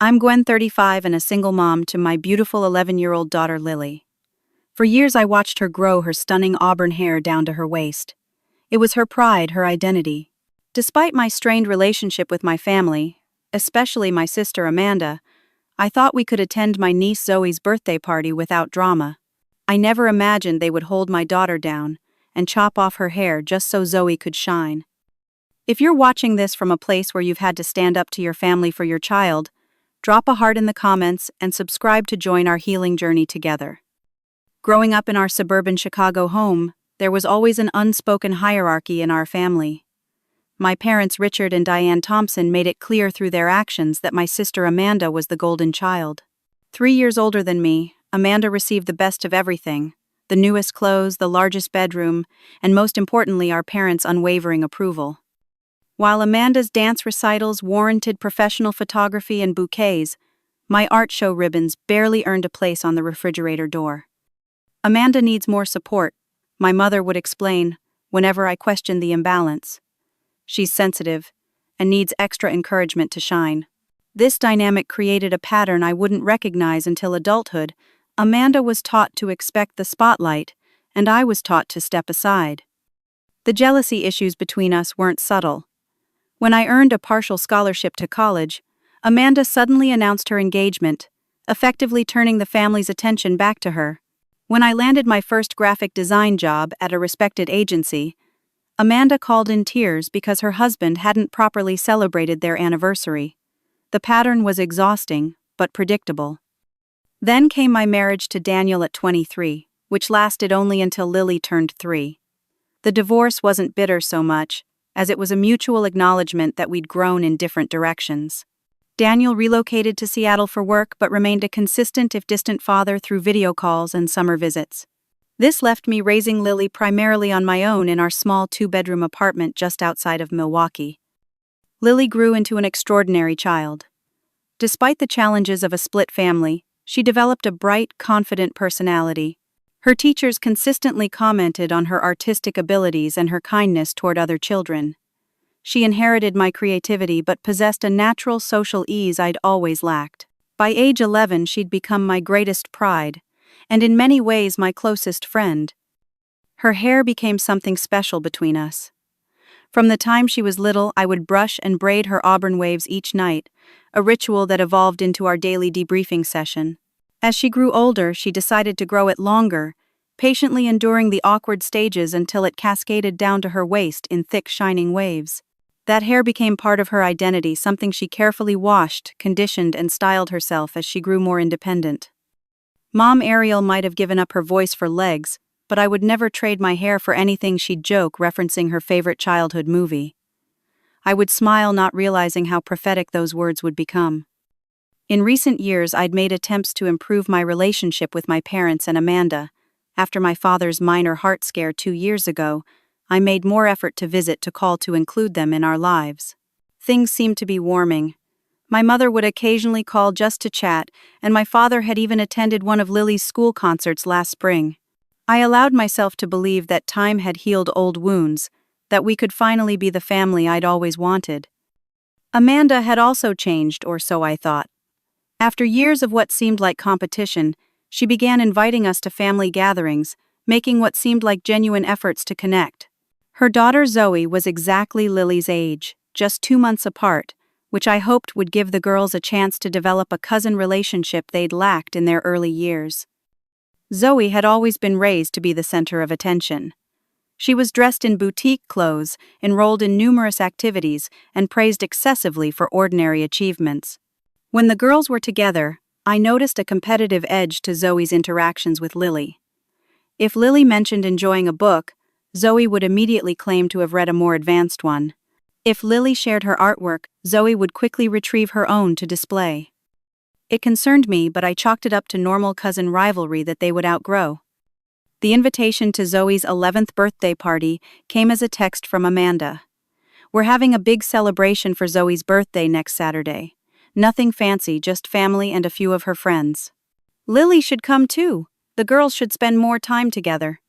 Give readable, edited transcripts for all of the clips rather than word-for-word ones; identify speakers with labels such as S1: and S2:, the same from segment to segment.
S1: I'm Gwen, 35, and a single mom to my beautiful 11-year-old daughter Lily. For years I watched her grow her stunning auburn hair down to her waist. It was her pride, her identity. Despite my strained relationship with my family, especially my sister Amanda, I thought we could attend my niece Zoe's birthday party without drama. I never imagined they would hold my daughter down and chop off her hair just so Zoe could shine. If you're watching this from a place where you've had to stand up to your family for your child, drop a heart in the comments and subscribe to join our healing journey together. Growing up in our suburban Chicago home, there was always an unspoken hierarchy in our family. My parents, Richard and Diane Thompson, made it clear through their actions that my sister Amanda was the golden child. 3 years older than me, Amanda received the best of everything: the newest clothes, the largest bedroom, and most importantly, our parents' unwavering approval. While Amanda's dance recitals warranted professional photography and bouquets, my art show ribbons barely earned a place on the refrigerator door. Amanda needs more support, my mother would explain whenever I questioned the imbalance. She's sensitive and needs extra encouragement to shine. This dynamic created a pattern I wouldn't recognize until adulthood. Amanda was taught to expect the spotlight, and I was taught to step aside. The jealousy issues between us weren't subtle. When I earned a partial scholarship to college, Amanda suddenly announced her engagement, effectively turning the family's attention back to her. When I landed my first graphic design job at a respected agency, Amanda called in tears because her husband hadn't properly celebrated their anniversary. The pattern was exhausting, but predictable. Then came my marriage to Daniel at 23, which lasted only until Lily turned 3. The divorce wasn't bitter so much, as it was a mutual acknowledgement that we'd grown in different directions. Daniel relocated to Seattle for work but remained a consistent if distant father through video calls and summer visits. This left me raising Lily primarily on my own in our small 2-bedroom apartment just outside of Milwaukee. Lily grew into an extraordinary child. Despite the challenges of a split family, she developed a bright, confident personality. Her teachers consistently commented on her artistic abilities and her kindness toward other children. She inherited my creativity but possessed a natural social ease I'd always lacked. By age 11, she'd become my greatest pride, and in many ways my closest friend. Her hair became something special between us. From the time she was little, I would brush and braid her auburn waves each night, a ritual that evolved into our daily debriefing session. As she grew older, she decided to grow it longer, patiently enduring the awkward stages until it cascaded down to her waist in thick, shining waves. That hair became part of her identity, something she carefully washed, conditioned, and styled herself as she grew more independent. Mom Ariel might have given up her voice for legs, but I would never trade my hair for anything. She'd joke, referencing her favorite childhood movie. I would smile, not realizing how prophetic those words would become. In recent years, I'd made attempts to improve my relationship with my parents and Amanda. After my father's minor heart scare 2 years ago, I made more effort to visit, to call, to include them in our lives. Things seemed to be warming. My mother would occasionally call just to chat, and my father had even attended one of Lily's school concerts last spring. I allowed myself to believe that time had healed old wounds, that we could finally be the family I'd always wanted. Amanda had also changed, or so I thought. After years of what seemed like competition, she began inviting us to family gatherings, making what seemed like genuine efforts to connect. Her daughter Zoe was exactly Lily's age, just 2 months apart, which I hoped would give the girls a chance to develop a cousin relationship they'd lacked in their early years. Zoe had always been raised to be the center of attention. She was dressed in boutique clothes, enrolled in numerous activities, and praised excessively for ordinary achievements. When the girls were together, I noticed a competitive edge to Zoe's interactions with Lily. If Lily mentioned enjoying a book, Zoe would immediately claim to have read a more advanced one. If Lily shared her artwork, Zoe would quickly retrieve her own to display. It concerned me, but I chalked it up to normal cousin rivalry that they would outgrow. The invitation to Zoe's 11th birthday party came as a text from Amanda. "We're having a big celebration for Zoe's birthday next Saturday. Nothing fancy, just family and a few of her friends. Lily should come too. The girls should spend more time together."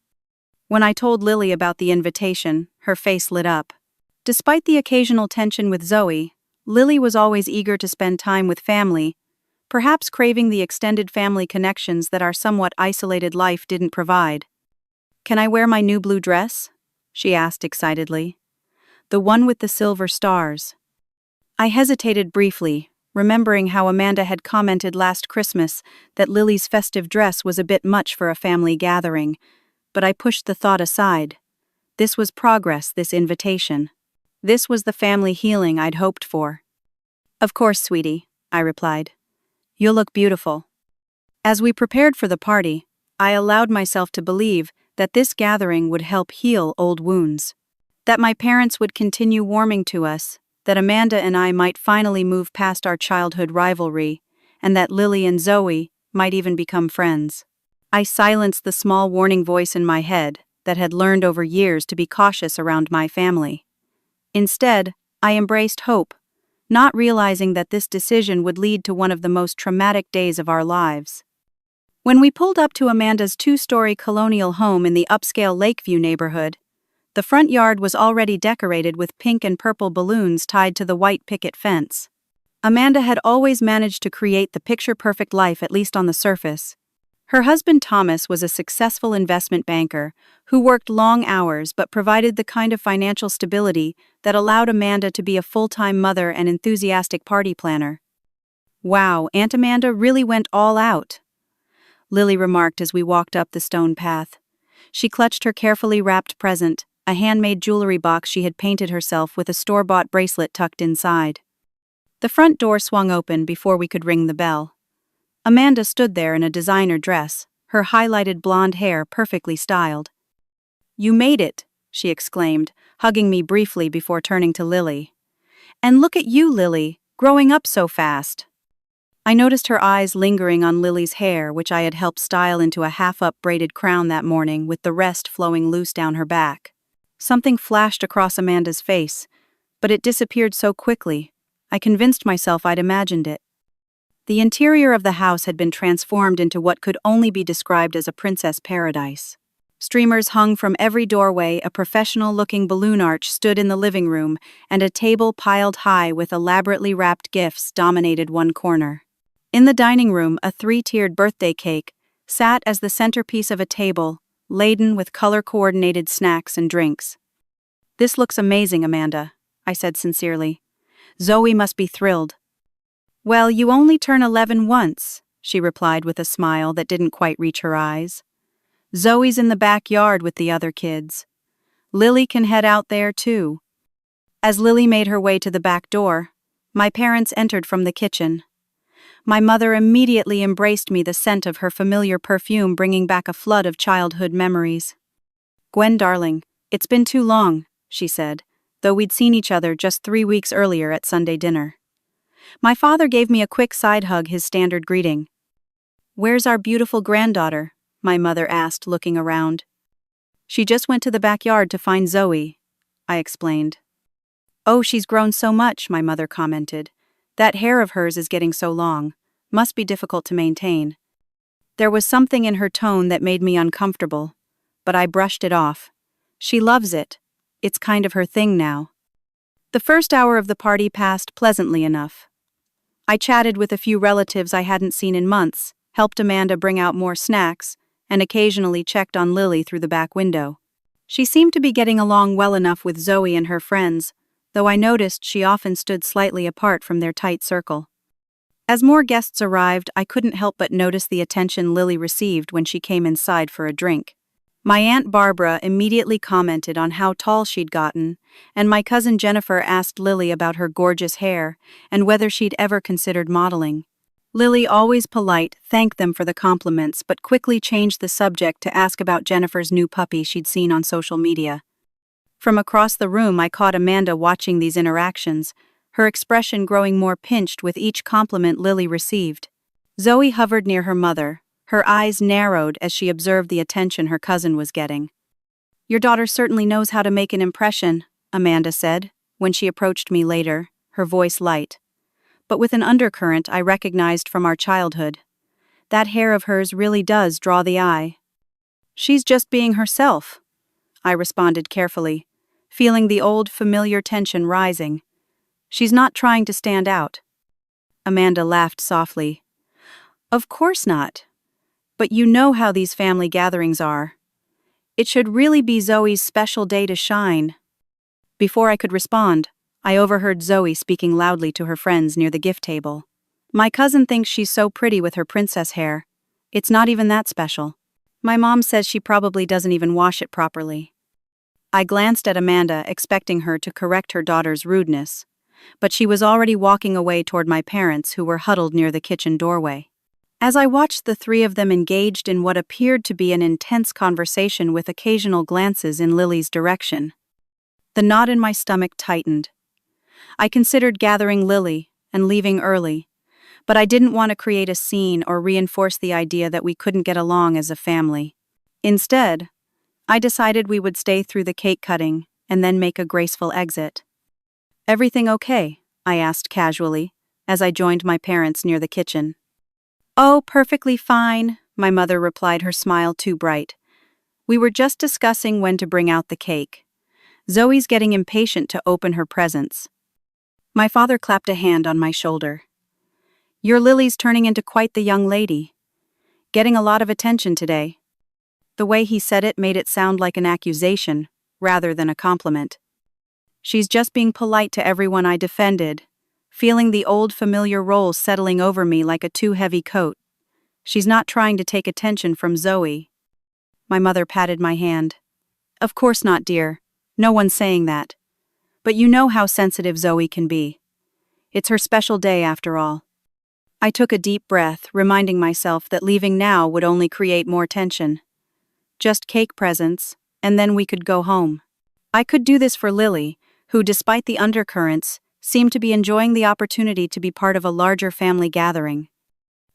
S1: When I told Lily about the invitation, her face lit up. Despite the occasional tension with Zoe, Lily was always eager to spend time with family, perhaps craving the extended family connections that our somewhat isolated life didn't provide. "Can I wear my new blue dress?" she asked excitedly. "The one with the silver stars." I hesitated briefly, remembering how Amanda had commented last Christmas that Lily's festive dress was a bit much for a family gathering, but I pushed the thought aside. This was progress, this invitation. This was the family healing I'd hoped for. "Of course, sweetie," I replied. "You'll look beautiful." As we prepared for the party, I allowed myself to believe that this gathering would help heal old wounds. That my parents would continue warming to us, that Amanda and I might finally move past our childhood rivalry, and that Lily and Zoe might even become friends. I silenced the small warning voice in my head that had learned over years to be cautious around my family. Instead, I embraced hope, not realizing that this decision would lead to one of the most traumatic days of our lives. When we pulled up to Amanda's two-story colonial home in the upscale Lakeview neighborhood, the front yard was already decorated with pink and purple balloons tied to the white picket fence. Amanda had always managed to create the picture-perfect life, at least on the surface. Her husband Thomas was a successful investment banker who worked long hours but provided the kind of financial stability that allowed Amanda to be a full-time mother and enthusiastic party planner. "Wow, Aunt Amanda really went all out," Lily remarked as we walked up the stone path. She clutched her carefully wrapped present, a handmade jewelry box she had painted herself with a store-bought bracelet tucked inside. The front door swung open before we could ring the bell. Amanda stood there in a designer dress, her highlighted blonde hair perfectly styled. "You made it," she exclaimed, hugging me briefly before turning to Lily. "And look at you, Lily, growing up so fast." I noticed her eyes lingering on Lily's hair, which I had helped style into a half-up braided crown that morning, with the rest flowing loose down her back. Something flashed across Amanda's face, but it disappeared so quickly, I convinced myself I'd imagined it. The interior of the house had been transformed into what could only be described as a princess paradise. Streamers hung from every doorway, a professional-looking balloon arch stood in the living room, and a table piled high with elaborately wrapped gifts dominated one corner. In the dining room, a three-tiered birthday cake sat as the centerpiece of a table, laden with color-coordinated snacks and drinks. "This looks amazing, Amanda," I said sincerely. "Zoe must be thrilled." "Well, you only turn 11 once," she replied with a smile that didn't quite reach her eyes. "Zoe's in the backyard with the other kids. Lily can head out there too." As Lily made her way to the back door, my parents entered from the kitchen. My mother immediately embraced me, the scent of her familiar perfume bringing back a flood of childhood memories. "Gwen, darling, it's been too long," she said, though we'd seen each other just 3 weeks earlier at Sunday dinner. My father gave me a quick side hug, his standard greeting. "Where's our beautiful granddaughter?" my mother asked, looking around. "She just went to the backyard to find Zoe," I explained. "Oh, she's grown so much," my mother commented. "That hair of hers is getting so long. Must be difficult to maintain." There was something in her tone that made me uncomfortable, but I brushed it off. She loves it. It's kind of her thing now. The first hour of the party passed pleasantly enough. I chatted with a few relatives I hadn't seen in months, helped Amanda bring out more snacks, and occasionally checked on Lily through the back window. She seemed to be getting along well enough with Zoe and her friends, though I noticed she often stood slightly apart from their tight circle. As more guests arrived, I couldn't help but notice the attention Lily received when she came inside for a drink. My Aunt Barbara immediately commented on how tall she'd gotten, and my cousin Jennifer asked Lily about her gorgeous hair and whether she'd ever considered modeling. Lily, always polite, thanked them for the compliments but quickly changed the subject to ask about Jennifer's new puppy she'd seen on social media. From across the room, I caught Amanda watching these interactions, her expression growing more pinched with each compliment Lily received. Zoe hovered near her mother, her eyes narrowed as she observed the attention her cousin was getting. "Your daughter certainly knows how to make an impression," Amanda said, when she approached me later, her voice light. But with an undercurrent I recognized from our childhood. That hair of hers really does draw the eye. "She's just being herself," I responded carefully, feeling the old familiar tension rising. "She's not trying to stand out." Amanda laughed softly. Of course not. But you know how these family gatherings are. It should really be Zoe's special day to shine. Before I could respond, I overheard Zoe speaking loudly to her friends near the gift table. My cousin thinks she's so pretty with her princess hair. It's not even that special. My mom says she probably doesn't even wash it properly. I glanced at Amanda, expecting her to correct her daughter's rudeness, but she was already walking away toward my parents, who were huddled near the kitchen doorway. As I watched the three of them engaged in what appeared to be an intense conversation with occasional glances in Lily's direction, the knot in my stomach tightened. I considered gathering Lily and leaving early, but I didn't want to create a scene or reinforce the idea that we couldn't get along as a family. Instead, I decided we would stay through the cake cutting and then make a graceful exit. "Everything okay?" I asked casually, as I joined my parents near the kitchen. "Oh, perfectly fine," my mother replied, her smile too bright. "We were just discussing when to bring out the cake. Zoe's getting impatient to open her presents." My father clapped a hand on my shoulder. "Your Lily's turning into quite the young lady. Getting a lot of attention today." The way he said it made it sound like an accusation, rather than a compliment. "She's just being polite to everyone," I defended, feeling the old familiar role settling over me like a too heavy coat. "She's not trying to take attention from Zoe." My mother patted my hand. "Of course not, dear. No one's saying that. But you know how sensitive Zoe can be. It's her special day after all." I took a deep breath, reminding myself that leaving now would only create more tension. Just cake presents, and then we could go home. I could do this for Lily, who, despite the undercurrents, seemed to be enjoying the opportunity to be part of a larger family gathering.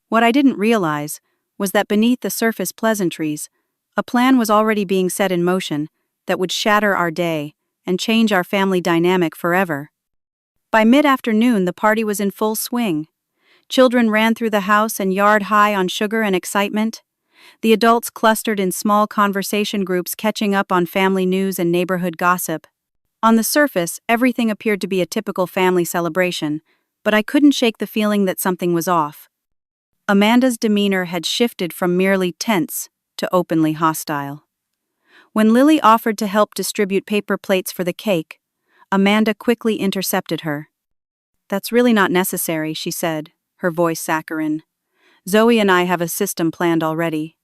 S1: What I didn't realize was that beneath the surface pleasantries, a plan was already being set in motion that would shatter our day and change our family dynamic forever. By mid-afternoon, the party was in full swing. Children ran through the house and yard high on sugar and excitement. The adults clustered in small conversation groups, catching up on family news and neighborhood gossip. On the surface, everything appeared to be a typical family celebration, but I couldn't shake the feeling that something was off. Amanda's demeanor had shifted from merely tense to openly hostile. When Lily offered to help distribute paper plates for the cake, Amanda quickly intercepted her. "That's really not necessary," she said, her voice saccharine. "Zoe and I have a system planned already."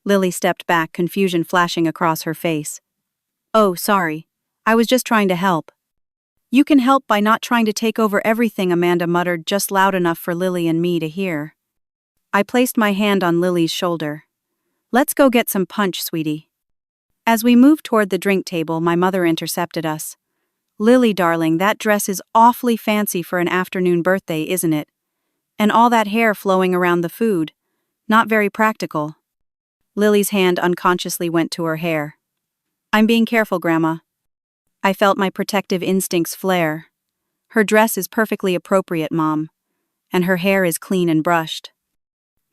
S1: Lily stepped back, confusion flashing across her face. "Oh, sorry. I was just trying to help." "You can help by not trying to take over everything," Amanda muttered, just loud enough for Lily and me to hear. I placed my hand on Lily's shoulder. "Let's go get some punch, sweetie." As we moved toward the drink table, my mother intercepted us. "Lily, darling, that dress is awfully fancy for an afternoon birthday, isn't it? And all that hair flowing around the food. Not very practical." Lily's hand unconsciously went to her hair. "I'm being careful, Grandma." I felt my protective instincts flare. "Her dress is perfectly appropriate, Mom. And her hair is clean and brushed."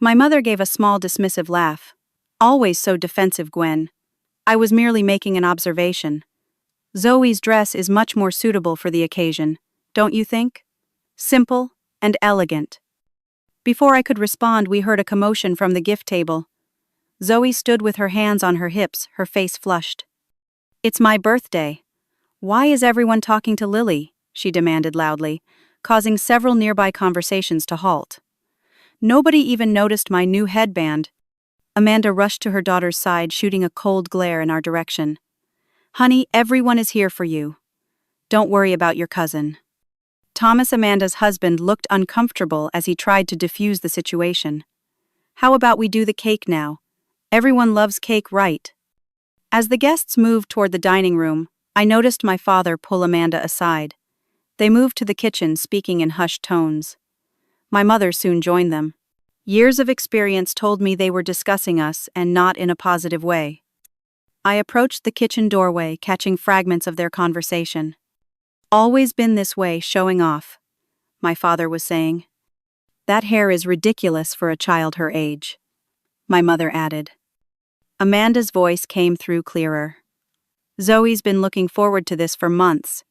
S1: My mother gave a small dismissive laugh. "Always so defensive, Gwen. I was merely making an observation. Zoe's dress is much more suitable for the occasion, don't you think? Simple and elegant." Before I could respond, we heard a commotion from the gift table. Zoe stood with her hands on her hips, her face flushed. "It's my birthday. Why is everyone talking to Lily?" she demanded loudly, causing several nearby conversations to halt. Nobody even noticed my new headband. Amanda rushed to her daughter's side, shooting a cold glare in our direction. "Honey, everyone is here for you. Don't worry about your cousin." Thomas, Amanda's husband, looked uncomfortable as he tried to defuse the situation. "How about we do the cake now? Everyone loves cake, right?" As the guests moved toward the dining room, I noticed my father pull Amanda aside. They moved to the kitchen, speaking in hushed tones. My mother soon joined them. Years of experience told me they were discussing us, and not in a positive way. I approached the kitchen doorway, catching fragments of their conversation. "Always been this way, showing off," my father was saying. "That hair is ridiculous for a child her age," my mother added. Amanda's voice came through clearer. "Zoe's been looking forward to this for months,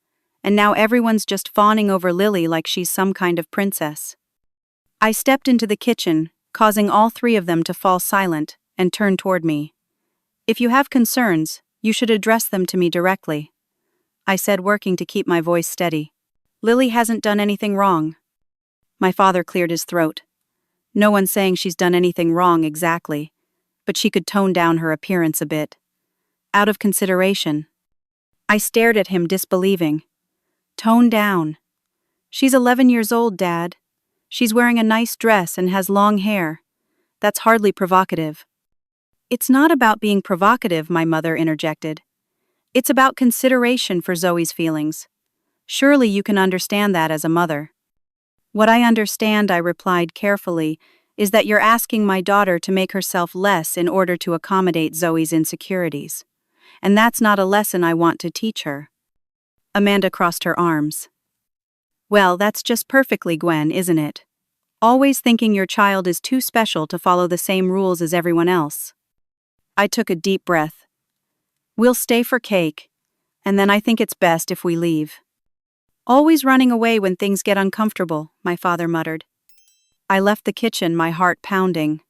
S1: and now everyone's just fawning over Lily like she's some kind of princess." I stepped into the kitchen, causing all three of them to fall silent and turn toward me. "If you have concerns, you should address them to me directly," I said, working to keep my voice steady. "Lily hasn't done anything wrong." My father cleared his throat. "No one's saying she's done anything wrong exactly, but she could tone down her appearance a bit. Out of consideration." I stared at him, disbelieving. "Tone down? She's 11 years old, Dad. She's wearing a nice dress and has long hair. That's hardly provocative." "It's not about being provocative," my mother interjected. "It's about consideration for Zoe's feelings. Surely you can understand that as a mother." "What I understand," I replied carefully, "is that you're asking my daughter to make herself less in order to accommodate Zoe's insecurities. And that's not a lesson I want to teach her." Amanda crossed her arms. "Well, that's just perfectly, Gwen, isn't it? Always thinking your child is too special to follow the same rules as everyone else." I took a deep breath. "We'll stay for cake, and then I think it's best if we leave." "Always running away when things get uncomfortable," my father muttered. I left the kitchen, my heart pounding.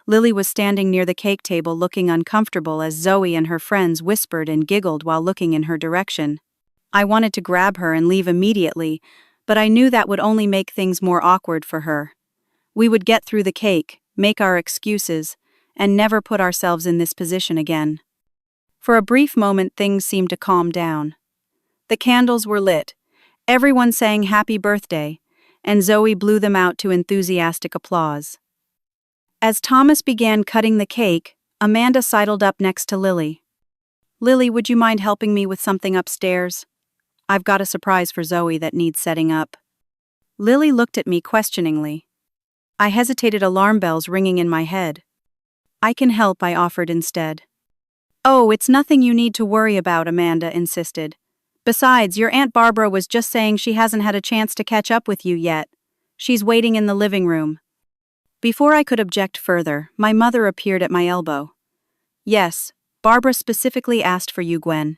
S1: Lily was standing near the cake table looking uncomfortable as Zoe and her friends whispered and giggled while looking in her direction. I wanted to grab her and leave immediately, but I knew that would only make things more awkward for her. We would get through the cake, make our excuses, and never put ourselves in this position again. For a brief moment things seemed to calm down. The candles were lit, everyone sang happy birthday, and Zoe blew them out to enthusiastic applause. As Thomas began cutting the cake, Amanda sidled up next to Lily. "Lily, would you mind helping me with something upstairs? I've got a surprise for Zoe that needs setting up." Lily looked at me questioningly. I hesitated, alarm bells ringing in my head. "I can help," I offered instead. "Oh, it's nothing you need to worry about," Amanda insisted. "Besides, your Aunt Barbara was just saying she hasn't had a chance to catch up with you yet. She's waiting in the living room." Before I could object further, my mother appeared at my elbow. "Yes, Barbara specifically asked for you, Gwen.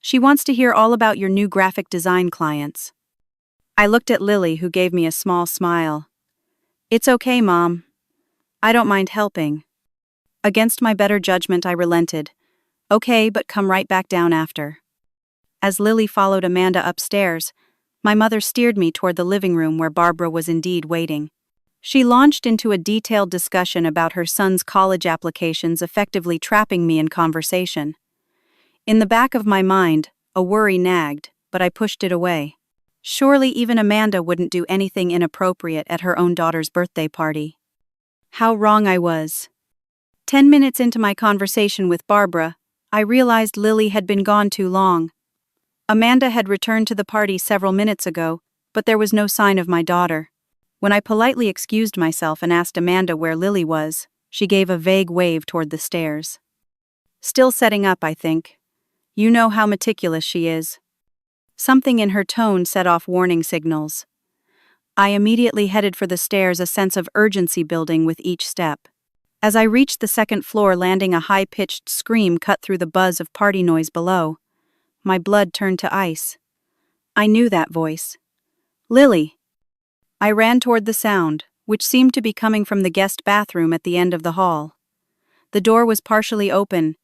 S1: She wants to hear all about your new graphic design clients." I looked at Lily, who gave me a small smile. "It's okay, Mom. I don't mind helping." Against my better judgment, I relented. "Okay, but come right back down after." As Lily followed Amanda upstairs, my mother steered me toward the living room where Barbara was indeed waiting. She launched into a detailed discussion about her son's college applications, effectively trapping me in conversation. In the back of my mind, a worry nagged, but I pushed it away. Surely even Amanda wouldn't do anything inappropriate at her own daughter's birthday party. How wrong I was. 10 minutes into my conversation with Barbara, I realized Lily had been gone too long. Amanda had returned to the party several minutes ago, but there was no sign of my daughter. When I politely excused myself and asked Amanda where Lily was, she gave a vague wave toward the stairs. "Still setting up, I think. You know how meticulous she is." Something in her tone set off warning signals. I immediately headed for the stairs, a sense of urgency building with each step. As I reached the second floor, landing, a high-pitched scream cut through the buzz of party noise below. My blood turned to ice. I knew that voice. "Lily!" I ran toward the sound, which seemed to be coming from the guest bathroom at the end of the hall. The door was partially open,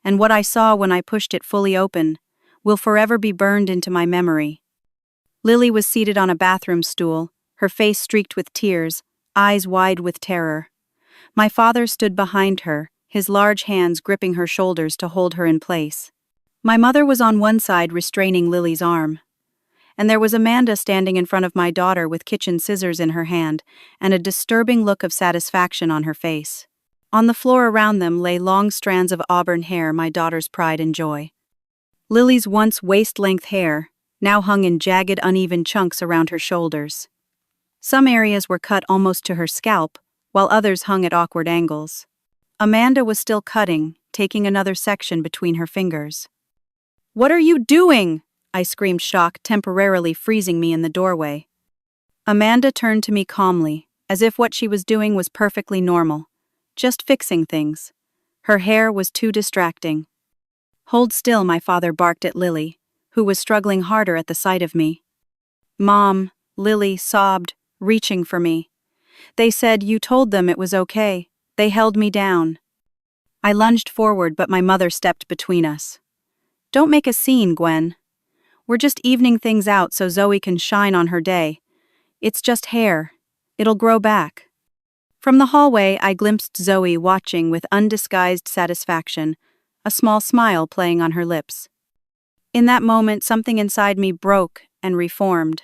S1: and what I saw when I pushed it fully open will forever be burned into my memory. Lily was seated on a bathroom stool, her face streaked with tears, eyes wide with terror. My father stood behind her, his large hands gripping her shoulders to hold her in place. My mother was on one side restraining Lily's arm. And there was Amanda standing in front of my daughter with kitchen scissors in her hand and a disturbing look of satisfaction on her face. On the floor around them lay long strands of auburn hair, my daughter's pride and joy. Lily's once waist-length hair now hung in jagged, uneven chunks around her shoulders. Some areas were cut almost to her scalp, while others hung at awkward angles. Amanda was still cutting, taking another section between her fingers. "What are you doing?" I screamed, shock temporarily freezing me in the doorway. Amanda turned to me calmly, as if what she was doing was perfectly normal. Just fixing things. Her hair was too distracting. "Hold still," my father barked at Lily, who was struggling harder at the sight of me. "Mom," Lily sobbed, reaching for me. They said you told them it was okay. They held me down. I lunged forward, but my mother stepped between us. Don't make a scene, Gwen. We're just evening things out so Zoe can shine on her day. It's just hair. It'll grow back. From the hallway, I glimpsed Zoe watching with undisguised satisfaction, a small smile playing on her lips. In that moment, something inside me broke and reformed.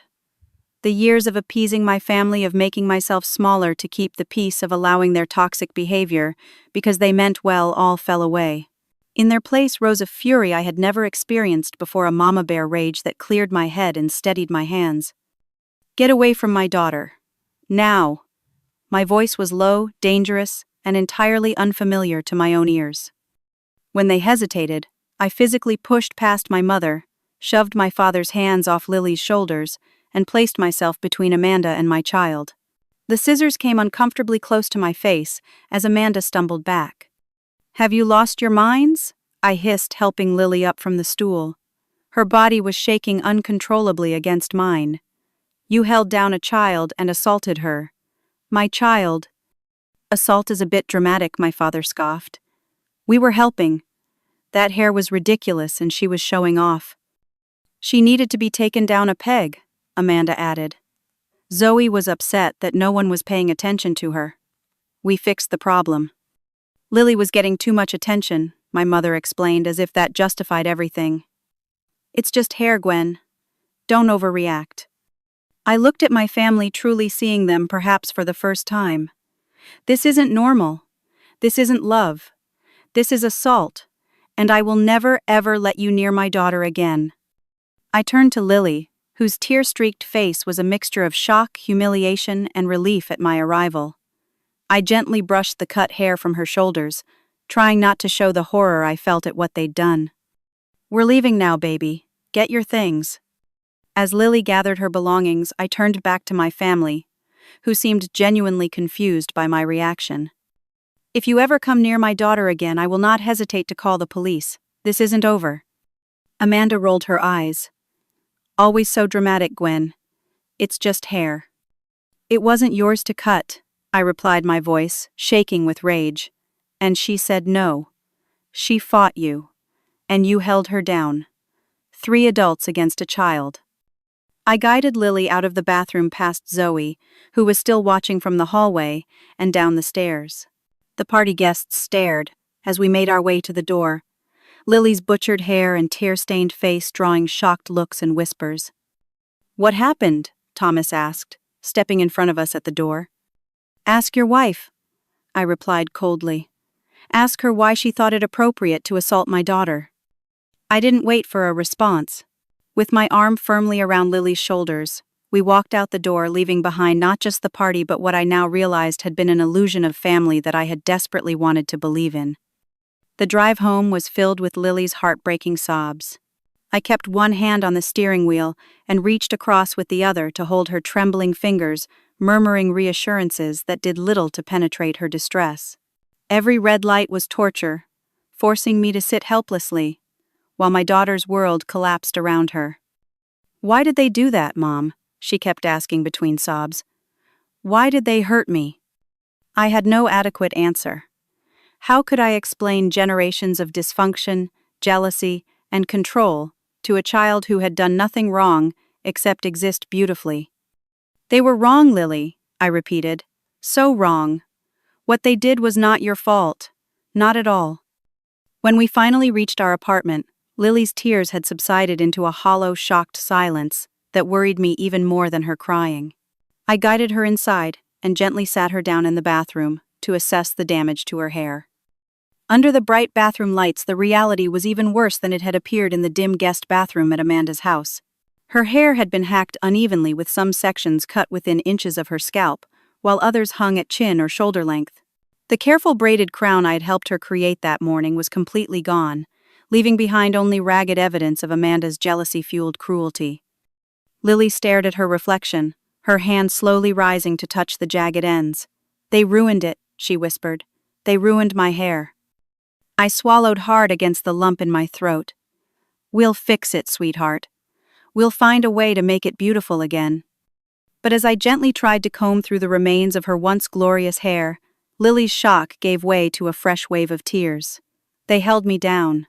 S1: The years of appeasing my family, of making myself smaller to keep the peace, of allowing their toxic behavior, because they meant well, all fell away. In their place rose a fury I had never experienced before, a mama bear rage that cleared my head and steadied my hands. Get away from my daughter. Now. My voice was low, dangerous, and entirely unfamiliar to my own ears. When they hesitated, I physically pushed past my mother, shoved my father's hands off Lily's shoulders, and placed myself between Amanda and my child. The scissors came uncomfortably close to my face as Amanda stumbled back. Have you lost your minds? I hissed, helping Lily up from the stool. Her body was shaking uncontrollably against mine. You held down a child and assaulted her. My child. Assault is a bit dramatic, my father scoffed. We were helping. That hair was ridiculous and she was showing off. She needed to be taken down a peg, Amanda added. Zoe was upset that no one was paying attention to her. We fixed the problem. Lily was getting too much attention, my mother explained, as if that justified everything. It's just hair, Gwen. Don't overreact. I looked at my family, truly seeing them perhaps for the first time. This isn't normal. This isn't love. This is assault, and I will never ever let you near my daughter again. I turned to Lily, whose tear-streaked face was a mixture of shock, humiliation, and relief at my arrival. I gently brushed the cut hair from her shoulders, trying not to show the horror I felt at what they'd done. We're leaving now, baby. Get your things. As Lily gathered her belongings, I turned back to my family, who seemed genuinely confused by my reaction. If you ever come near my daughter again, I will not hesitate to call the police. This isn't over. Amanda rolled her eyes. Always so dramatic, Gwen. It's just hair. It wasn't yours to cut, I replied, my voice shaking with rage. And she said no. She fought you. And you held her down. 3 adults against a child. I guided Lily out of the bathroom past Zoe, who was still watching from the hallway, and down the stairs. The party guests stared as we made our way to the door, Lily's butchered hair and tear-stained face drawing shocked looks and whispers. What happened? Thomas asked, stepping in front of us at the door. Ask your wife, I replied coldly. Ask her why she thought it appropriate to assault my daughter. I didn't wait for a response. With my arm firmly around Lily's shoulders, we walked out the door, leaving behind not just the party but what I now realized had been an illusion of family that I had desperately wanted to believe in. The drive home was filled with Lily's heartbreaking sobs. I kept one hand on the steering wheel and reached across with the other to hold her trembling fingers, murmuring reassurances that did little to penetrate her distress. Every red light was torture, forcing me to sit helplessly, while my daughter's world collapsed around her. Why did they do that, Mom? She kept asking between sobs. Why did they hurt me? I had no adequate answer. How could I explain generations of dysfunction, jealousy, and control to a child who had done nothing wrong except exist beautifully? They were wrong, Lily, I repeated. So wrong. What they did was not your fault. Not at all. When we finally reached our apartment, Lily's tears had subsided into a hollow, shocked silence that worried me even more than her crying. I guided her inside and gently sat her down in the bathroom to assess the damage to her hair. Under the bright bathroom lights, the reality was even worse than it had appeared in the dim guest bathroom at Amanda's house. Her hair had been hacked unevenly, with some sections cut within inches of her scalp, while others hung at chin or shoulder length. The careful braided crown I had helped her create that morning was completely gone, leaving behind only ragged evidence of Amanda's jealousy-fueled cruelty. Lily stared at her reflection, her hand slowly rising to touch the jagged ends. They ruined it, she whispered. They ruined my hair. I swallowed hard against the lump in my throat. We'll fix it, sweetheart. We'll find a way to make it beautiful again. But as I gently tried to comb through the remains of her once glorious hair, Lily's shock gave way to a fresh wave of tears. They held me down.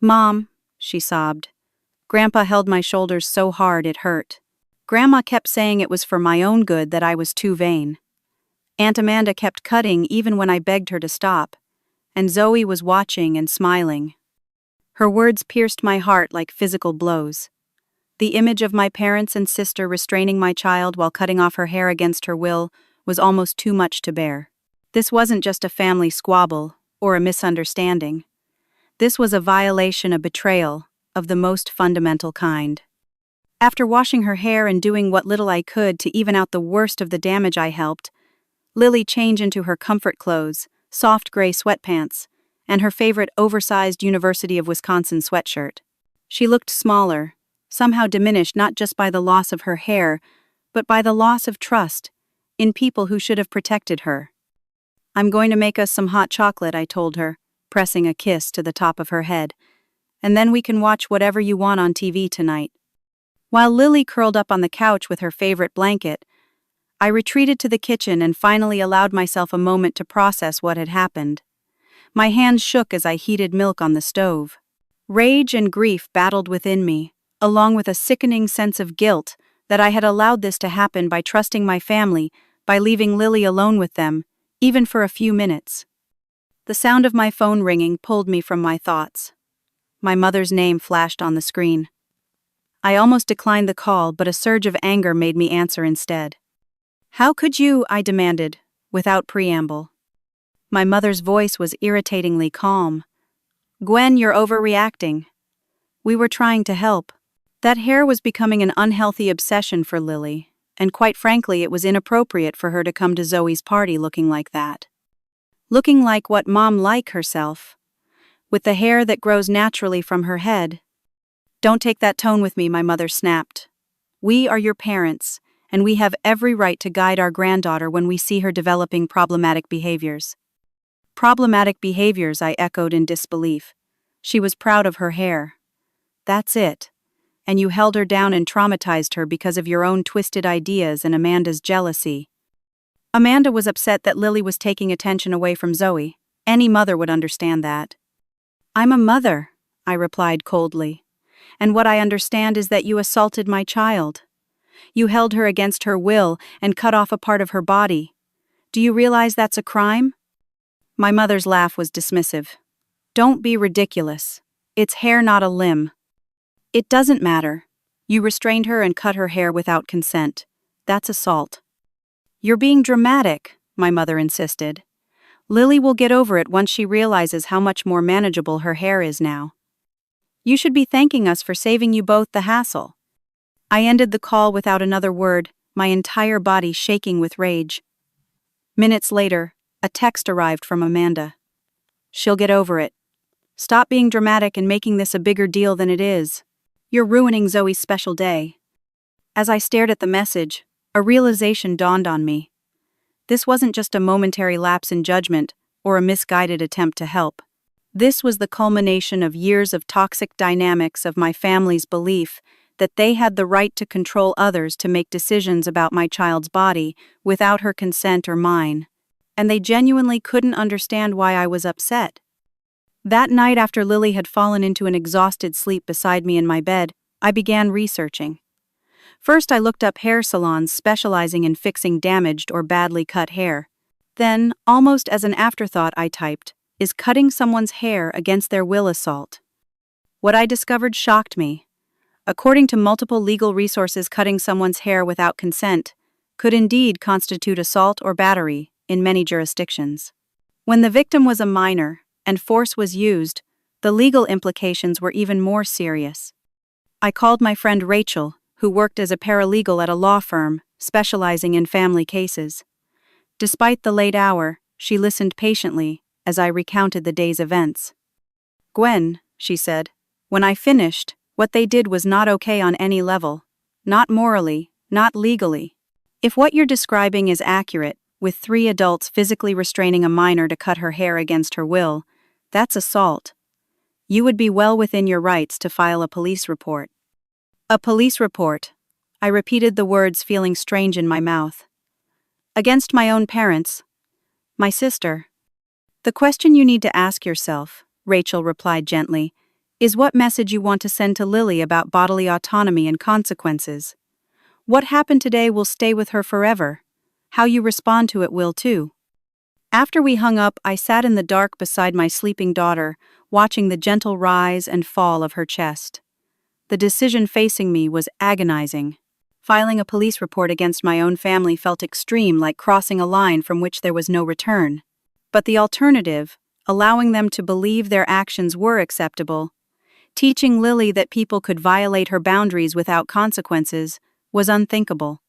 S1: "Mom," she sobbed. "Grandpa held my shoulders so hard it hurt. Grandma kept saying it was for my own good, that I was too vain. Aunt Amanda kept cutting even when I begged her to stop, and Zoe was watching and smiling." Her words pierced my heart like physical blows. The image of my parents and sister restraining my child while cutting off her hair against her will was almost too much to bear. This wasn't just a family squabble or a misunderstanding. This was a violation, a betrayal, of the most fundamental kind. After washing her hair and doing what little I could to even out the worst of the damage, I helped Lily change into her comfort clothes, soft gray sweatpants, and her favorite oversized University of Wisconsin sweatshirt. She looked smaller, somehow diminished not just by the loss of her hair, but by the loss of trust in people who should have protected her. "I'm going to make us some hot chocolate," I told her, pressing a kiss to the top of her head. "And then we can watch whatever you want on TV tonight." While Lily curled up on the couch with her favorite blanket, I retreated to the kitchen and finally allowed myself a moment to process what had happened. My hands shook as I heated milk on the stove. Rage and grief battled within me, along with a sickening sense of guilt that I had allowed this to happen by trusting my family, by leaving Lily alone with them, even for a few minutes. The sound of my phone ringing pulled me from my thoughts. My mother's name flashed on the screen. I almost declined the call, but a surge of anger made me answer instead. "How could you?" I demanded, without preamble. My mother's voice was irritatingly calm. "Gwen, you're overreacting. We were trying to help." That hair was becoming an unhealthy obsession for Lily, and quite frankly, it was inappropriate for her to come to Zoe's party looking like that. Looking like what Mom like herself, with the hair that grows naturally from her head. "Don't take that tone with me," my mother snapped. "We are your parents, and we have every right to guide our granddaughter when we see her developing problematic behaviors." "Problematic behaviors," I echoed in disbelief. "She was proud of her hair. That's it. And you held her down and traumatized her because of your own twisted ideas and Amanda's jealousy." Amanda was upset that Lily was taking attention away from Zoe. Any mother would understand that. "I'm a mother," I replied coldly. "And what I understand is that you assaulted my child. You held her against her will and cut off a part of her body. Do you realize that's a crime?" My mother's laugh was dismissive. "Don't be ridiculous. It's hair, not a limb." "It doesn't matter. You restrained her and cut her hair without consent. That's assault." "You're being dramatic," my mother insisted. "Lily will get over it once she realizes how much more manageable her hair is now. You should be thanking us for saving you both the hassle." I ended the call without another word, my entire body shaking with rage. Minutes later, a text arrived from Amanda. "She'll get over it. Stop being dramatic and making this a bigger deal than it is. You're ruining Zoe's special day." As I stared at the message, a realization dawned on me. This wasn't just a momentary lapse in judgment or a misguided attempt to help. This was the culmination of years of toxic dynamics of my family's belief that they had the right to control others to make decisions about my child's body without her consent or mine, and they genuinely couldn't understand why I was upset. That night, after Lily had fallen into an exhausted sleep beside me in my bed, I began researching. First, I looked up hair salons specializing in fixing damaged or badly cut hair. Then, almost as an afterthought, I typed, "Is cutting someone's hair against their will assault?" What I discovered shocked me. According to multiple legal resources, cutting someone's hair without consent could indeed constitute assault or battery in many jurisdictions. When the victim was a minor and force was used, the legal implications were even more serious. I called my friend Rachel, who worked as a paralegal at a law firm specializing in family cases. Despite the late hour, she listened patiently as I recounted the day's events. "Gwen," she said, "when I finished, what they did was not okay on any level. Not morally, not legally. If what you're describing is accurate, with 3 adults physically restraining a minor to cut her hair against her will, that's assault. You would be well within your rights to file a police report." "A police report?" I repeated the words, feeling strange in my mouth. Against my own parents. My sister. The question you need to ask yourself, Rachel replied gently, is what message you want to send to Lily about bodily autonomy and consequences. What happened today will stay with her forever. How you respond to it will too. After we hung up, I sat in the dark beside my sleeping daughter, watching the gentle rise and fall of her chest. The decision facing me was agonizing. Filing a police report against my own family felt extreme, like crossing a line from which there was no return. But the alternative, allowing them to believe their actions were acceptable, teaching Lily that people could violate her boundaries without consequences, was unthinkable.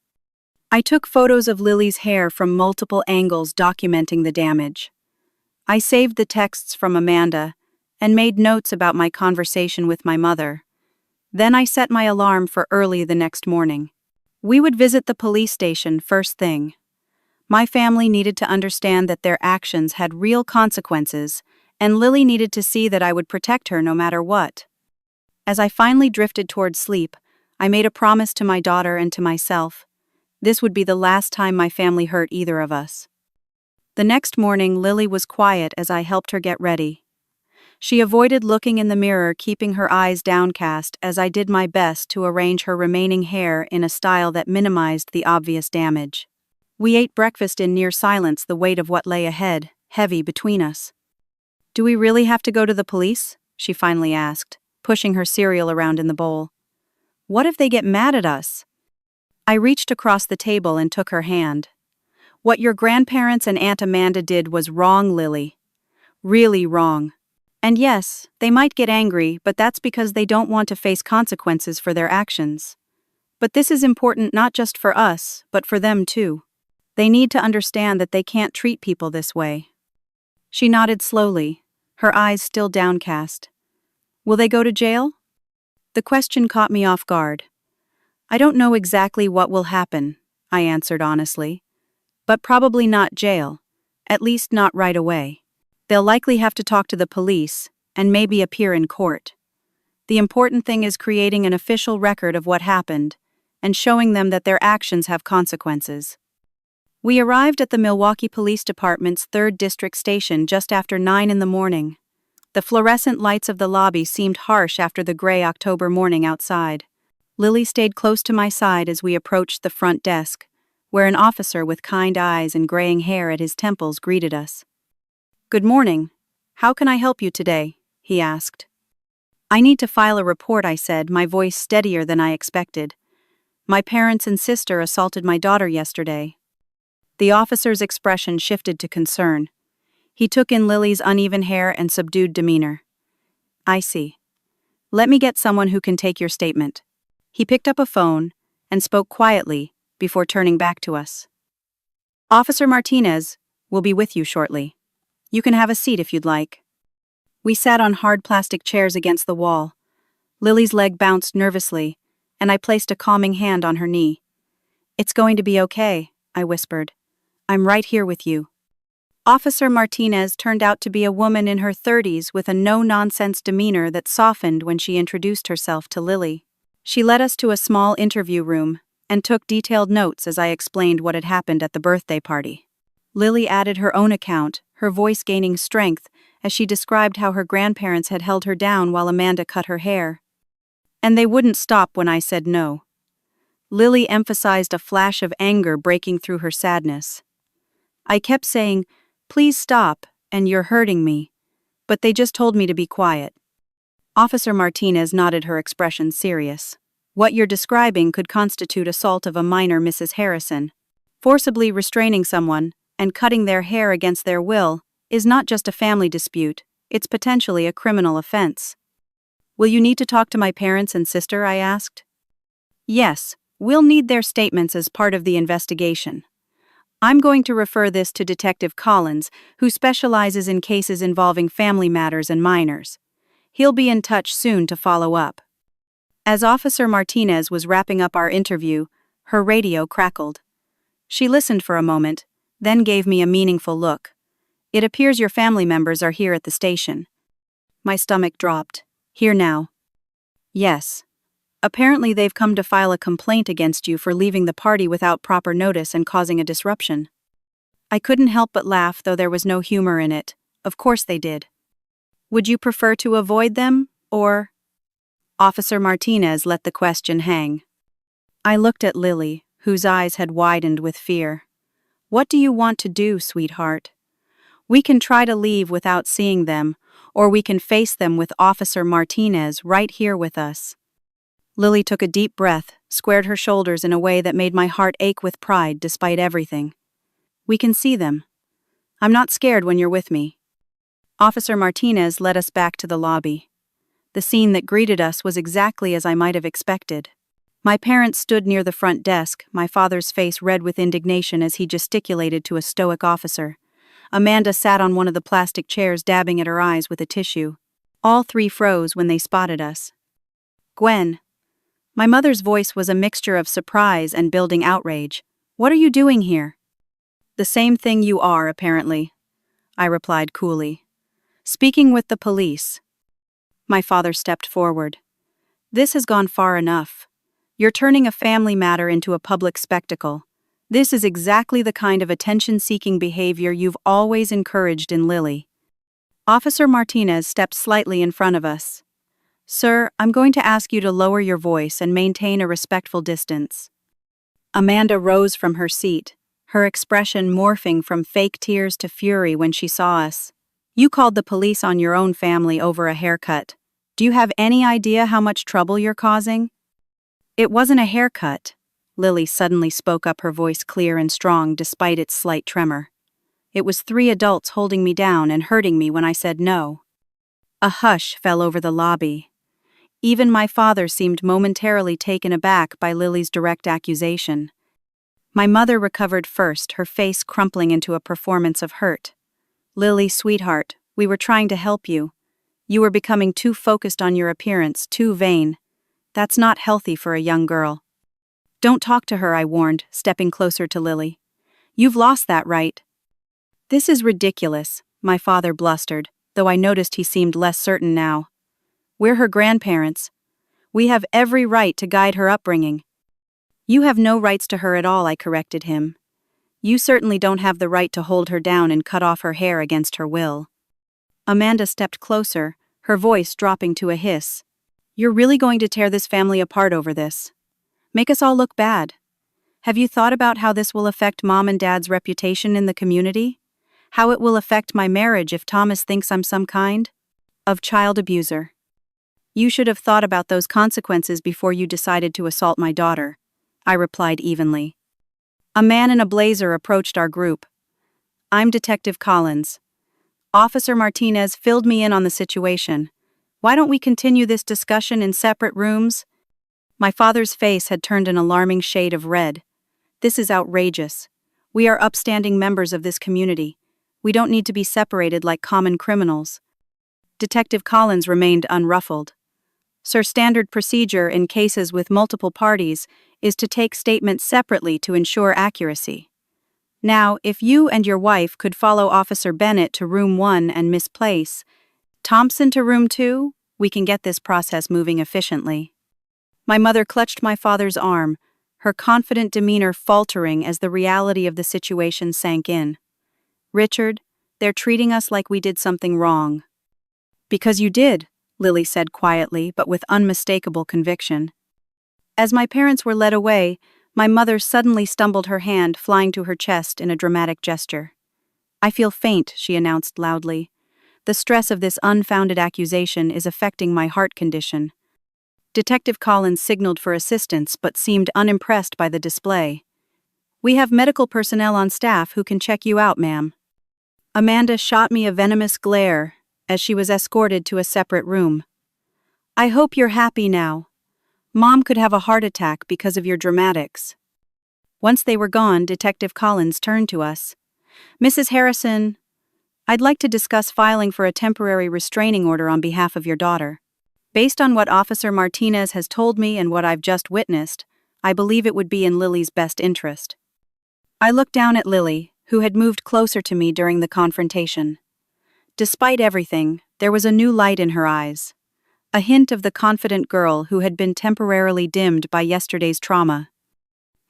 S1: I took photos of Lily's hair from multiple angles documenting the damage. I saved the texts from Amanda and made notes about my conversation with my mother. Then I set my alarm for early the next morning. We would visit the police station first thing. My family needed to understand that their actions had real consequences, and Lily needed to see that I would protect her no matter what. As I finally drifted toward sleep, I made a promise to my daughter and to myself. This would be the last time my family hurt either of us. The next morning, Lily was quiet as I helped her get ready. She avoided looking in the mirror, keeping her eyes downcast as I did my best to arrange her remaining hair in a style that minimized the obvious damage. We ate breakfast in near silence, the weight of what lay ahead, heavy between us. "Do we really have to go to the police?" she finally asked, pushing her cereal around in the bowl. "What if they get mad at us?" I reached across the table and took her hand. "What your grandparents and Aunt Amanda did was wrong, Lily. Really wrong. And yes, they might get angry, but that's because they don't want to face consequences for their actions. But this is important not just for us, but for them too. They need to understand that they can't treat people this way." She nodded slowly, her eyes still downcast. "Will they go to jail?" The question caught me off guard. "I don't know exactly what will happen," I answered honestly. "But probably not jail, at least not right away. They'll likely have to talk to the police, and maybe appear in court. The important thing is creating an official record of what happened, and showing them that their actions have consequences." We arrived at the Milwaukee Police Department's 3rd District Station just after 9 in the morning. The fluorescent lights of the lobby seemed harsh after the gray October morning outside. Lily stayed close to my side as we approached the front desk, where an officer with kind eyes and graying hair at his temples greeted us. "Good morning. How can I help you today?" he asked. "I need to file a report," I said, my voice steadier than I expected. "My parents and sister assaulted my daughter yesterday." The officer's expression shifted to concern. He took in Lily's uneven hair and subdued demeanor. "I see. Let me get someone who can take your statement." He picked up a phone and spoke quietly before turning back to us. "Officer Martinez will be with you shortly. You can have a seat if you'd like." We sat on hard plastic chairs against the wall. Lily's leg bounced nervously, and I placed a calming hand on her knee. "It's going to be okay," I whispered. "I'm right here with you." Officer Martinez turned out to be a woman in her 30s with a no-nonsense demeanor that softened when she introduced herself to Lily. She led us to a small interview room and took detailed notes as I explained what had happened at the birthday party. Lily added her own account, her voice gaining strength as she described how her grandparents had held her down while Amanda cut her hair. And they wouldn't stop when I said no. Lily emphasized a flash of anger breaking through her sadness. I kept saying, "Please stop, and you're hurting me," but they just told me to be quiet. Officer Martinez nodded, her expression serious. "What you're describing could constitute assault of a minor, Mrs. Harrison. Forcibly restraining someone and cutting their hair against their will is not just a family dispute, it's potentially a criminal offense." "Will you need to talk to my parents and sister?" I asked. "Yes, we'll need their statements as part of the investigation. I'm going to refer this to Detective Collins, who specializes in cases involving family matters and minors. He'll be in touch soon to follow up." As Officer Martinez was wrapping up our interview, her radio crackled. She listened for a moment, then gave me a meaningful look. "It appears your family members are here at the station." My stomach dropped. "Here now?" "Yes. Apparently, they've come to file a complaint against you for leaving the party without proper notice and causing a disruption. I couldn't help but laugh, though there was no humor in it. Of course they did. Would you prefer to avoid them, or? Officer Martinez let the question hang. I looked at Lily, whose eyes had widened with fear. What do you want to do, sweetheart? We can try to leave without seeing them, or we can face them with Officer Martinez right here with us. Lily took a deep breath, squared her shoulders in a way that made my heart ache with pride despite everything. We can see them. I'm not scared when you're with me. Officer Martinez led us back to the lobby. The scene that greeted us was exactly as I might have expected. My parents stood near the front desk, my father's face red with indignation as he gesticulated to a stoic officer. Amanda sat on one of the plastic chairs, dabbing at her eyes with a tissue. All three froze when they spotted us. Gwen. My mother's voice was a mixture of surprise and building outrage. What are you doing here? The same thing you are, apparently, I replied coolly. Speaking with the police. My father stepped forward. This has gone far enough. You're turning a family matter into a public spectacle. This is exactly the kind of attention-seeking behavior you've always encouraged in Lily. Officer Martinez stepped slightly in front of us. Sir, I'm going to ask you to lower your voice and maintain a respectful distance. Amanda rose from her seat, her expression morphing from fake tears to fury when she saw us. You called the police on your own family over a haircut. Do you have any idea how much trouble you're causing? It wasn't a haircut. Lily suddenly spoke up, her voice clear and strong despite its slight tremor. It was 3 adults holding me down and hurting me when I said no. A hush fell over the lobby. Even my father seemed momentarily taken aback by Lily's direct accusation. My mother recovered first, her face crumpling into a performance of hurt. Lily, sweetheart, we were trying to help you. You were becoming too focused on your appearance, too vain. That's not healthy for a young girl. Don't talk to her, I warned, stepping closer to Lily. You've lost that right. This is ridiculous, my father blustered, though I noticed he seemed less certain now. We're her grandparents. We have every right to guide her upbringing. You have no rights to her at all, I corrected him. You certainly don't have the right to hold her down and cut off her hair against her will. Amanda stepped closer, her voice dropping to a hiss. You're really going to tear this family apart over this? Make us all look bad? Have you thought about how this will affect Mom and Dad's reputation in the community? How it will affect my marriage if Thomas thinks I'm some kind of child abuser? You should have thought about those consequences before you decided to assault my daughter, I replied evenly. A man in a blazer approached our group. I'm Detective Collins. Officer Martinez filled me in on the situation. Why don't we continue this discussion in separate rooms? My father's face had turned an alarming shade of red. This is outrageous. We are upstanding members of this community. We don't need to be separated like common criminals. Detective Collins remained unruffled. Sir, standard procedure in cases with multiple parties is to take statements separately to ensure accuracy. Now, if you and your wife could follow Officer Bennett to room 1 and Miss Place, Thompson to room 2, we can get this process moving efficiently. My mother clutched my father's arm, her confident demeanor faltering as the reality of the situation sank in. Richard, they're treating us like we did something wrong. Because you did, Lily said quietly but with unmistakable conviction. As my parents were led away, my mother suddenly stumbled, her hand flying to her chest in a dramatic gesture. I feel faint, she announced loudly. The stress of this unfounded accusation is affecting my heart condition. Detective Collins signaled for assistance but seemed unimpressed by the display. We have medical personnel on staff who can check you out, ma'am. Amanda shot me a venomous glare as she was escorted to a separate room. I hope you're happy now. Mom could have a heart attack because of your dramatics. Once they were gone, Detective Collins turned to us. Mrs. Harrison, I'd like to discuss filing for a temporary restraining order on behalf of your daughter. Based on what Officer Martinez has told me and what I've just witnessed, I believe it would be in Lily's best interest. I looked down at Lily, who had moved closer to me during the confrontation. Despite everything, there was a new light in her eyes. a hint of the confident girl who had been temporarily dimmed by yesterday's trauma.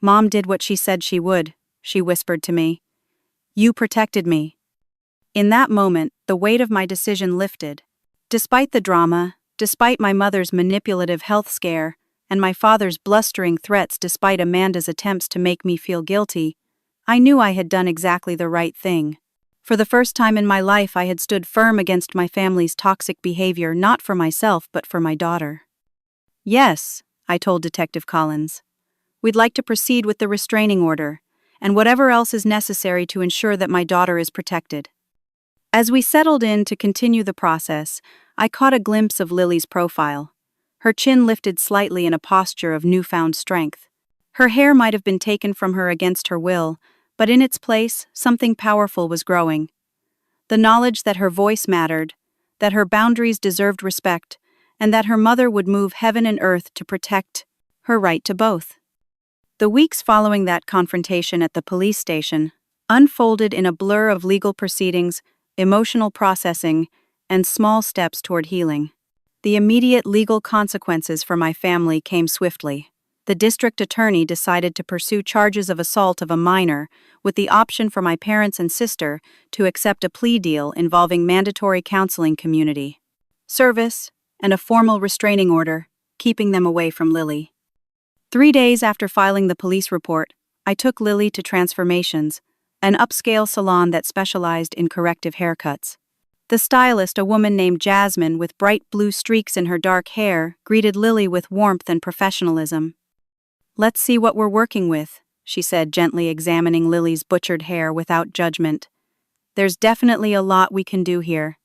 S1: "Mom did what she said she would," she whispered to me. "You protected me." In that moment, the weight of my decision lifted. Despite the drama, despite my mother's manipulative health scare, and my father's blustering threats despite Amanda's attempts to make me feel guilty, I knew I had done exactly the right thing. For the first time in my life, I had stood firm against my family's toxic behavior, not for myself but for my daughter. "Yes," I told Detective Collins. "We'd like to proceed with the restraining order, and whatever else is necessary to ensure that my daughter is protected." As we settled in to continue the process, I caught a glimpse of Lily's profile. Her chin lifted slightly in a posture of newfound strength. Her hair might have been taken from her against her will, but in its place, something powerful was growing. The knowledge that her voice mattered, that her boundaries deserved respect, and that her mother would move heaven and earth to protect her right to both. The weeks following that confrontation at the police station unfolded in a blur of legal proceedings, emotional processing, and small steps toward healing. The immediate legal consequences for my family came swiftly. The district attorney decided to pursue charges of assault of a minor, with the option for my parents and sister to accept a plea deal involving mandatory counseling, community service, and a formal restraining order, keeping them away from Lily. 3 days after filing the police report, I took Lily to Transformations, an upscale salon that specialized in corrective haircuts. The stylist, a woman named Jasmine with bright blue streaks in her dark hair, greeted Lily with warmth and professionalism. "Let's see what we're working with," she said, gently examining Lily's butchered hair without judgment. "There's definitely a lot we can do here.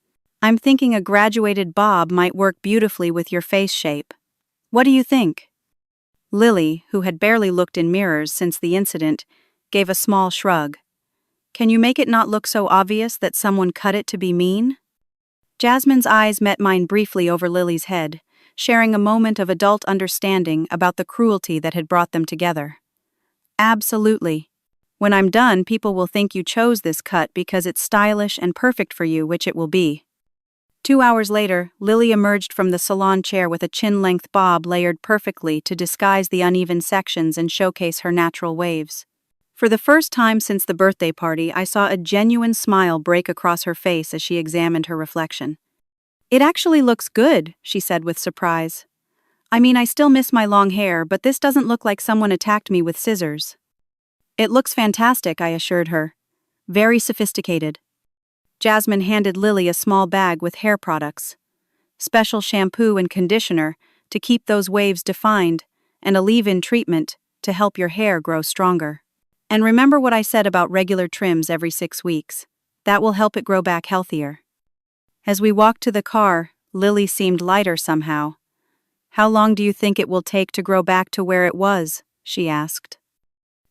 S1: I'm thinking a graduated bob might work beautifully with your face shape. What do you think?" Lily, who had barely looked in mirrors since the incident, gave a small shrug. "Can you make it not look so obvious that someone cut it to be mean?" Jasmine's eyes met mine briefly over Lily's head, sharing a moment of adult understanding about the cruelty that had brought them together. "Absolutely. When I'm done, people will think you chose this cut because it's stylish and perfect for you, which it will be." 2 hours later, Lily emerged from the salon chair with a chin-length bob layered perfectly to disguise the uneven sections and showcase her natural waves. For the first time since the birthday party, I saw a genuine smile break across her face as she examined her reflection. "It actually looks good," she said with surprise. "I mean, I still miss my long hair, but this doesn't look like someone attacked me with scissors." "It looks fantastic," I assured her. "Very sophisticated." Jasmine handed Lily a small bag with hair products. Special shampoo and conditioner to keep those waves defined, and a leave-in treatment to help your hair grow stronger. "And remember what I said about regular trims every 6 weeks. That will help it grow back healthier." As we walked to the car, Lily seemed lighter somehow. "How long do you think it will take to grow back to where it was?" she asked.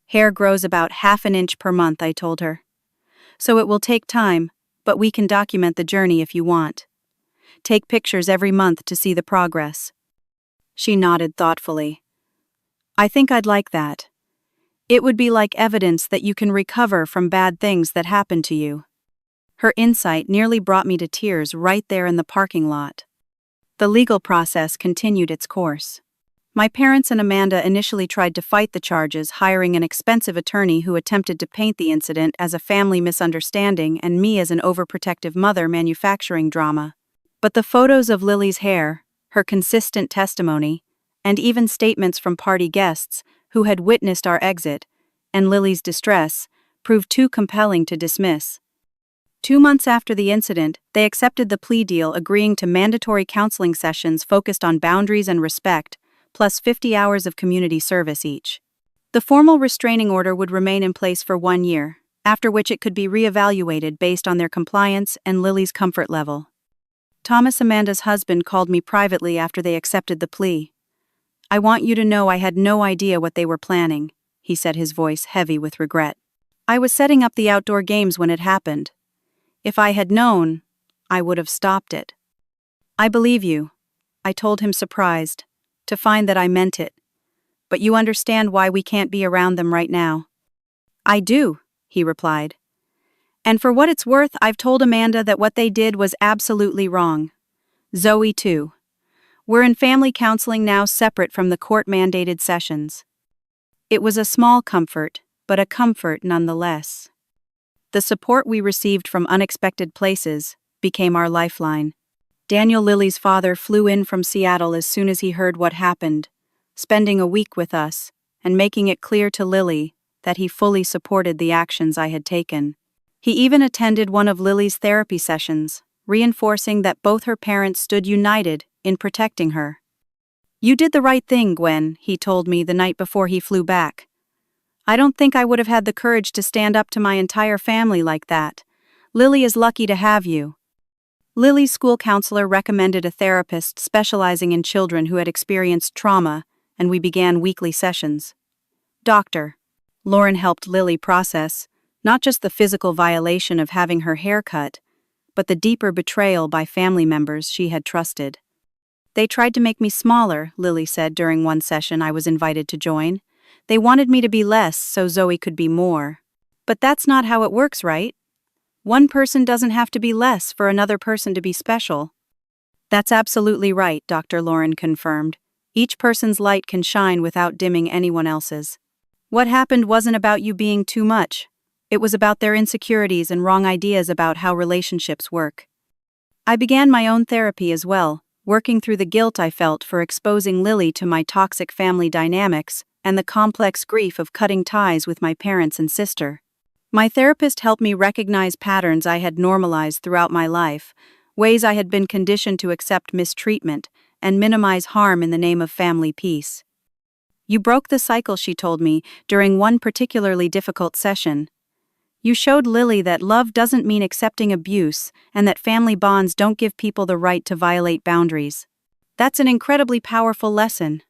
S1: "Hair grows about half an inch per month," I told her. "So it will take time, but we can document the journey if you want. Take pictures every month to see the progress." She nodded thoughtfully. "I think I'd like that. It would be like evidence that you can recover from bad things that happen to you." Her insight nearly brought me to tears right there in the parking lot. The legal process continued its course. My parents and Amanda initially tried to fight the charges, hiring an expensive attorney who attempted to paint the incident as a family misunderstanding and me as an overprotective mother manufacturing drama. But the photos of Lily's hair, her consistent testimony, and even statements from party guests who had witnessed our exit, and Lily's distress, proved too compelling to dismiss. 2 months after the incident, they accepted the plea deal, agreeing to mandatory counseling sessions focused on boundaries and respect, plus 50 hours of community service each. The formal restraining order would remain in place for 1 year, after which it could be re-evaluated based on their compliance and Lily's comfort level. Thomas, Amanda's husband, called me privately after they accepted the plea. "I want you to know I had no idea what they were planning," he said, his voice heavy with regret. "I was setting up the outdoor games when it happened. If I had known, I would have stopped it." "I believe you," I told him, surprised to find that I meant it. "But you understand why we can't be around them right now." "I do," he replied. "And for what it's worth, I've told Amanda that what they did was absolutely wrong. Zoe too. We're in family counseling now, separate from the court-mandated sessions. It was a small comfort, but a comfort nonetheless. The support we received from unexpected places became our lifeline. Daniel, Lily's father, flew in from Seattle as soon as he heard what happened, spending a week with us and making it clear to Lily that he fully supported the actions I had taken. He even attended one of Lily's therapy sessions, reinforcing that both her parents stood united in protecting her. "You did the right thing, Gwen," he told me the night before he flew back. "I don't think I would have had the courage to stand up to my entire family like that. Lily is lucky to have you." Lily's school counselor recommended a therapist specializing in children who had experienced trauma, and we began weekly sessions. Dr. Lauren helped Lily process not just the physical violation of having her hair cut, but the deeper betrayal by family members she had trusted. "They tried to make me smaller," Lily said during one session I was invited to join. "They wanted me to be less so Zoe could be more. But that's not how it works, right? One person doesn't have to be less for another person to be special." "That's absolutely right," Dr. Lauren confirmed. "Each person's light can shine without dimming anyone else's. What happened wasn't about you being too much. It was about their insecurities and wrong ideas about how relationships work." I began my own therapy as well, working through the guilt I felt for exposing Lily to my toxic family dynamics and the complex grief of cutting ties with my parents and sister. My therapist helped me recognize patterns I had normalized throughout my life, ways I had been conditioned to accept mistreatment and minimize harm in the name of family peace. "You broke the cycle," she told me during one particularly difficult session. "You showed Lily that love doesn't mean accepting abuse and that family bonds don't give people the right to violate boundaries. That's an incredibly powerful lesson."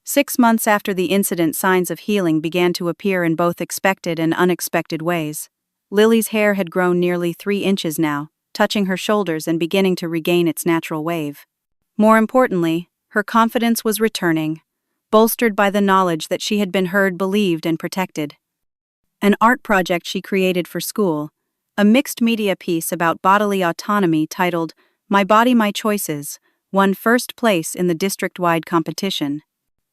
S1: 6 months after the incident, signs of healing began to appear in both expected and unexpected ways. Lily's hair had grown nearly 3 inches now, touching her shoulders and beginning to regain its natural wave. More importantly, her confidence was returning, bolstered by the knowledge that she had been heard, believed, and protected. An art project she created for school, a mixed-media piece about bodily autonomy titled "My Body, My Choices," won first place in the district-wide competition.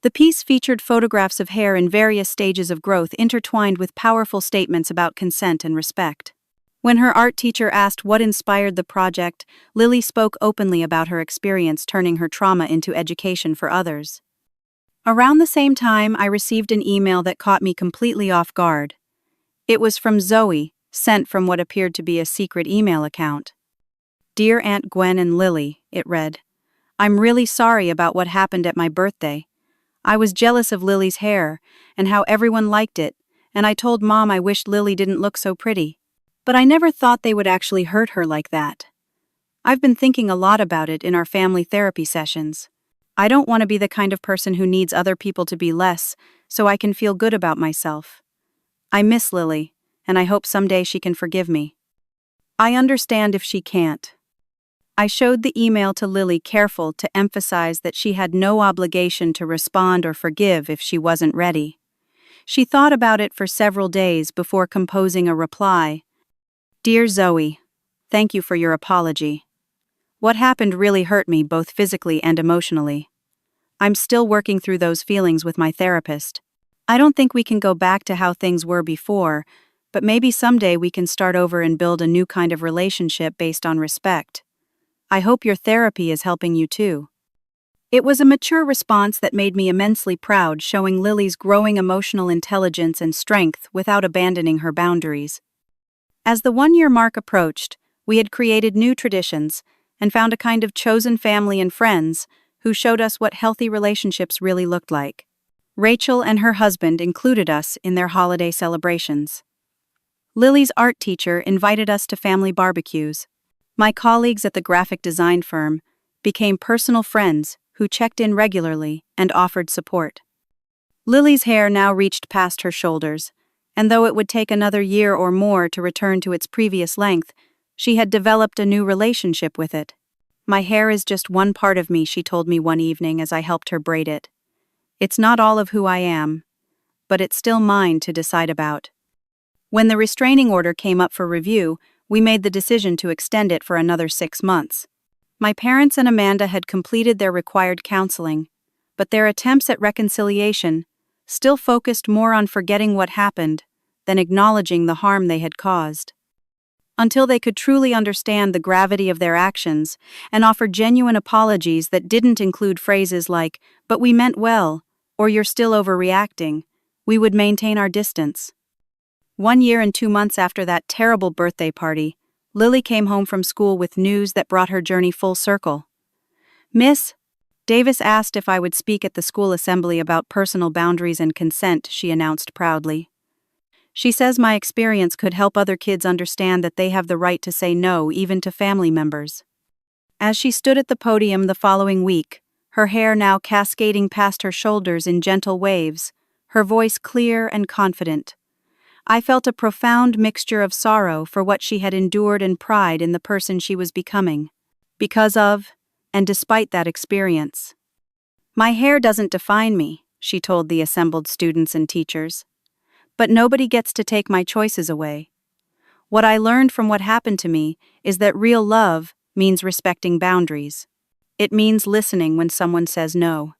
S1: The piece featured photographs of hair in various stages of growth intertwined with powerful statements about consent and respect. When her art teacher asked what inspired the project, Lily spoke openly about her experience turning her trauma into education for others. Around the same time, I received an email that caught me completely off guard. It was from Zoe, sent from what appeared to be a secret email account. "Dear Aunt Gwen and Lily," it read. "I'm really sorry about what happened at my birthday. I was jealous of Lily's hair and how everyone liked it, and I told Mom I wished Lily didn't look so pretty. But I never thought they would actually hurt her like that. I've been thinking a lot about it in our family therapy sessions. I don't want to be the kind of person who needs other people to be less so I can feel good about myself. I miss Lily, and I hope someday she can forgive me. I understand if she can't." I showed the email to Lily, careful to emphasize that she had no obligation to respond or forgive if she wasn't ready. She thought about it for several days before composing a reply. "Dear Zoe, thank you for your apology. What happened really hurt me both physically and emotionally. I'm still working through those feelings with my therapist. I don't think we can go back to how things were before, but maybe someday we can start over and build a new kind of relationship based on respect. I hope your therapy is helping you too." It was a mature response that made me immensely proud, showing Lily's growing emotional intelligence and strength without abandoning her boundaries. As the 1-year mark approached, we had created new traditions and found a kind of chosen family and friends who showed us what healthy relationships really looked like. Rachel and her husband included us in their holiday celebrations. Lily's art teacher invited us to family barbecues. My colleagues at the graphic design firm became personal friends who checked in regularly and offered support. Lily's hair now reached past her shoulders, and though it would take another year or more to return to its previous length, she had developed a new relationship with it. "My hair is just one part of me," she told me one evening as I helped her braid it. "It's not all of who I am, but it's still mine to decide about." When the restraining order came up for review, we made the decision to extend it for another 6 months. My parents and Amanda had completed their required counseling, but their attempts at reconciliation still focused more on forgetting what happened than acknowledging the harm they had caused. Until they could truly understand the gravity of their actions and offer genuine apologies that didn't include phrases like, "But we meant well," or "You're still overreacting," we would maintain our distance. 1 year and 2 months after that terrible birthday party, Lily came home from school with news that brought her journey full circle. "Miss Davis asked if I would speak at the school assembly about personal boundaries and consent," she announced proudly. "She says my experience could help other kids understand that they have the right to say no even to family members." As she stood at the podium the following week, her hair now cascading past her shoulders in gentle waves, her voice clear and confident, I felt a profound mixture of sorrow for what she had endured and pride in the person she was becoming, because of, and despite that experience. "My hair doesn't define me," she told the assembled students and teachers. "But nobody gets to take my choices away. What I learned from what happened to me is that real love means respecting boundaries. It means listening when someone says no.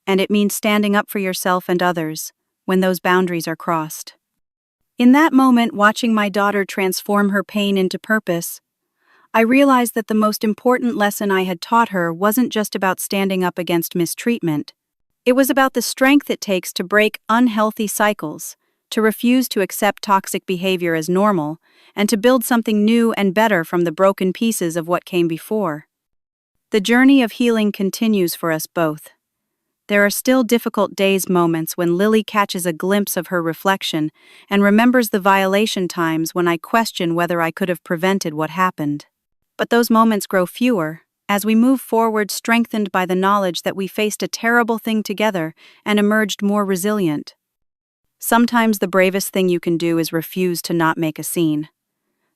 S1: And it means standing up for yourself and others when those boundaries are crossed." In that moment, watching my daughter transform her pain into purpose, I realized that the most important lesson I had taught her wasn't just about standing up against mistreatment. It was about the strength it takes to break unhealthy cycles, to refuse to accept toxic behavior as normal, and to build something new and better from the broken pieces of what came before. The journey of healing continues for us both. There are still difficult days moments when Lily catches a glimpse of her reflection and remembers the violation times when I question whether I could have prevented what happened. But those moments grow fewer as we move forward, strengthened by the knowledge that we faced a terrible thing together and emerged more resilient. Sometimes the bravest thing you can do is refuse to not make a scene.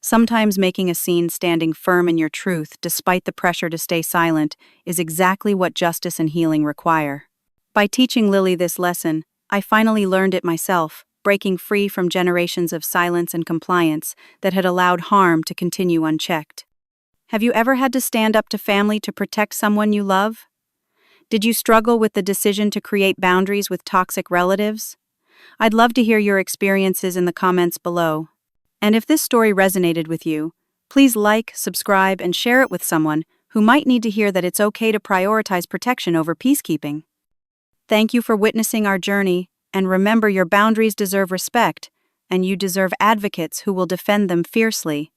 S1: Sometimes making a scene, standing firm in your truth despite the pressure to stay silent, is exactly what justice and healing require. By teaching Lily this lesson, I finally learned it myself, breaking free from generations of silence and compliance that had allowed harm to continue unchecked. Have you ever had to stand up to family to protect someone you love? Did you struggle with the decision to create boundaries with toxic relatives? I'd love to hear your experiences in the comments below. And if this story resonated with you, please like, subscribe, and share it with someone who might need to hear that it's okay to prioritize protection over peacekeeping. Thank you for witnessing our journey, and remember, your boundaries deserve respect, and you deserve advocates who will defend them fiercely.